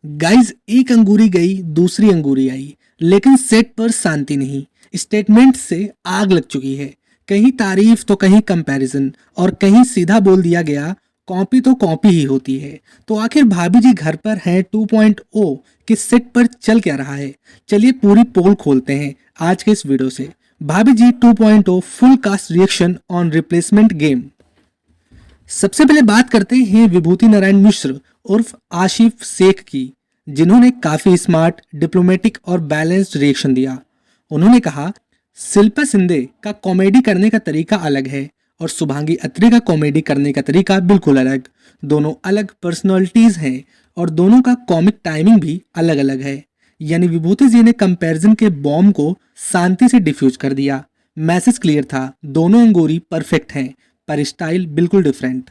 Guys, एक अंगूरी गई दूसरी अंगूरी आई, लेकिन सेट पर शांति नहीं। स्टेटमेंट से आग लग चुकी है। कहीं तारीफ तो कहीं कंपैरिजन और कहीं सीधा बोल दिया गया कॉपी तो कॉपी ही होती है। तो आखिर भाभी जी घर पर हैं 2.0 के सेट पर चल क्या रहा है? चलिए पूरी पोल खोलते हैं आज के इस वीडियो से। Bhabhi ji 2.0 full cast reaction on replacement game. सबसे पहले बात करते हैं विभूति नारायण मिश्र उर्फ आशिफ शेख की, जिन्होंने काफी स्मार्ट, डिप्लोमेटिक और बैलेंस्ड रिएक्शन दिया। उन्होंने कहा, शिल्पा शिंदे का कॉमेडी करने का तरीका अलग है और शुभांगी अत्रे का कॉमेडी करने का तरीका बिल्कुल अलग। दोनों अलग पर्सनालिटीज हैं और दोनों का कॉमिक टाइमिंग भी अलग अलग है। यानी विभूति जी ने कंपैरिजन के बॉम्ब को शांति से डिफ्यूज कर दिया। मैसेज क्लियर था, दोनों अंगूरी परफेक्ट हैं पर स्टाइल बिल्कुल डिफरेंट।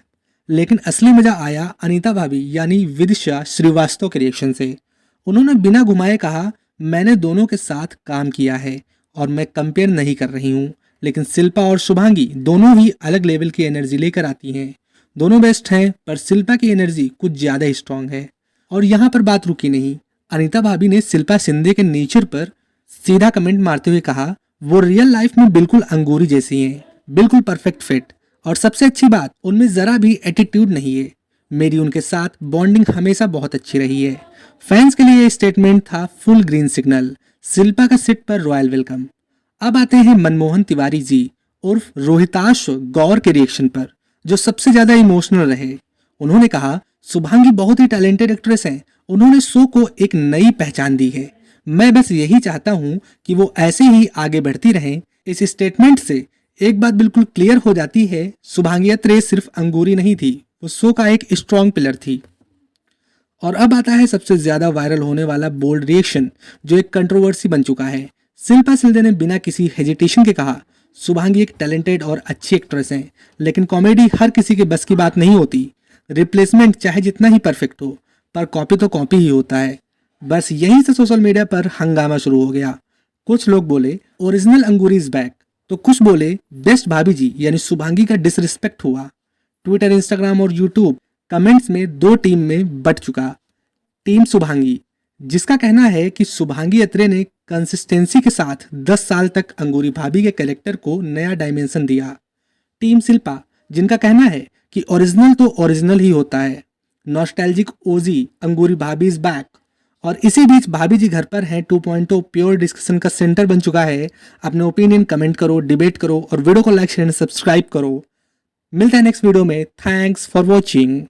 लेकिन असली मजा आया अनीता भाभी यानी विदिशा श्रीवास्तव के रिएक्शन से। उन्होंने बिना घुमाए कहा, मैंने दोनों के साथ काम किया है और मैं कंपेयर नहीं कर रही हूँ, लेकिन शिल्पा और शुभांगी दोनों ही अलग लेवल की एनर्जी लेकर आती हैं। दोनों बेस्ट हैं पर शिल्पा की एनर्जी कुछ ज्यादा ही स्ट्रांग है। और यहाँ पर बात रुकी नहीं। अनीता भाभी ने शिल्पा शिंदे के नेचर पर सीधा कमेंट मारते हुए कहा, वो रियल लाइफ में बिल्कुल अंगूरी जैसी हैं, बिल्कुल परफेक्ट फिट। और सबसे अच्छी बात, उनमें जरा भी एटीट्यूड नहीं है। मेरी उनके साथ बॉन्डिंग हमेशा बहुत अच्छी रही है। फैंस के लिए ये स्टेटमेंट था फुल ग्रीन सिग्नल। शिल्पा का सिट पर रॉयल वेलकम। अब आते हैं मनमोहन तिवारी जी उर्फ रोहिताश गौर के रिएक्शन पर, जो सबसे ज्यादा इमोशनल रहे। उन्होंने कहा, शुभांगी बहुत ही टैलेंटेड एक्ट्रेस हैं, उन्होंने शो को एक नई पहचान दी है। मैं बस यही चाहता हूँ कि वो ऐसे ही आगे बढ़ती रहें। इस स्टेटमेंट से एक बात बिल्कुल क्लियर हो जाती है, शुभांगी अत्रे सिर्फ अंगूरी नहीं थी, वो शो का एक स्ट्रॉन्ग पिलर थी। और अब आता है सबसे ज्यादा वायरल होने वाला बोल्ड रिएक्शन, जो एक कंट्रोवर्सी बन चुका है। शिल्पा शिंदे ने बिना किसी हेजिटेशन के कहा, शुभांगी एक टैलेंटेड और अच्छी एक्ट्रेस हैं, लेकिन कॉमेडी हर किसी के बस की बात नहीं होती। रिप्लेसमेंट चाहे जितना ही परफेक्ट हो, पर कॉपी तो कॉपी ही होता है। बस यहीं से सोशल मीडिया पर हंगामा शुरू हो गया। कुछ लोग बोले ओरिजिनल अंगूरी इज बैक, तो कुछ बोले बेस्ट भाभी जी यानी शुभांगी का डिसरिस्पेक्ट हुआ। ट्विटर, इंस्टाग्राम और यूट्यूब कमेंट्स में दो टीम में बट चुका। टीम शुभांगी, जिसका कहना है कि शुभांगी अत्रे ने कंसिस्टेंसी के साथ 10 साल तक अंगूरी भाभी के कैरेक्टर को नया डायमेंशन दिया। टीम शिल्पा, जिनका कहना है कि ओरिजिनल तो ओरिजिनल ही होता है। नॉस्टैल्जिक ओजी अंगूरी भाभी इज बैक। और इसी बीच भाभी जी घर पर हैं 2.0 प्योर डिस्कशन का सेंटर बन चुका है। अपने ओपिनियन कमेंट करो, डिबेट करो और वीडियो को लाइक शेयर एंड सब्सक्राइब करो। मिलते हैं नेक्स्ट वीडियो में। Thanks for watching.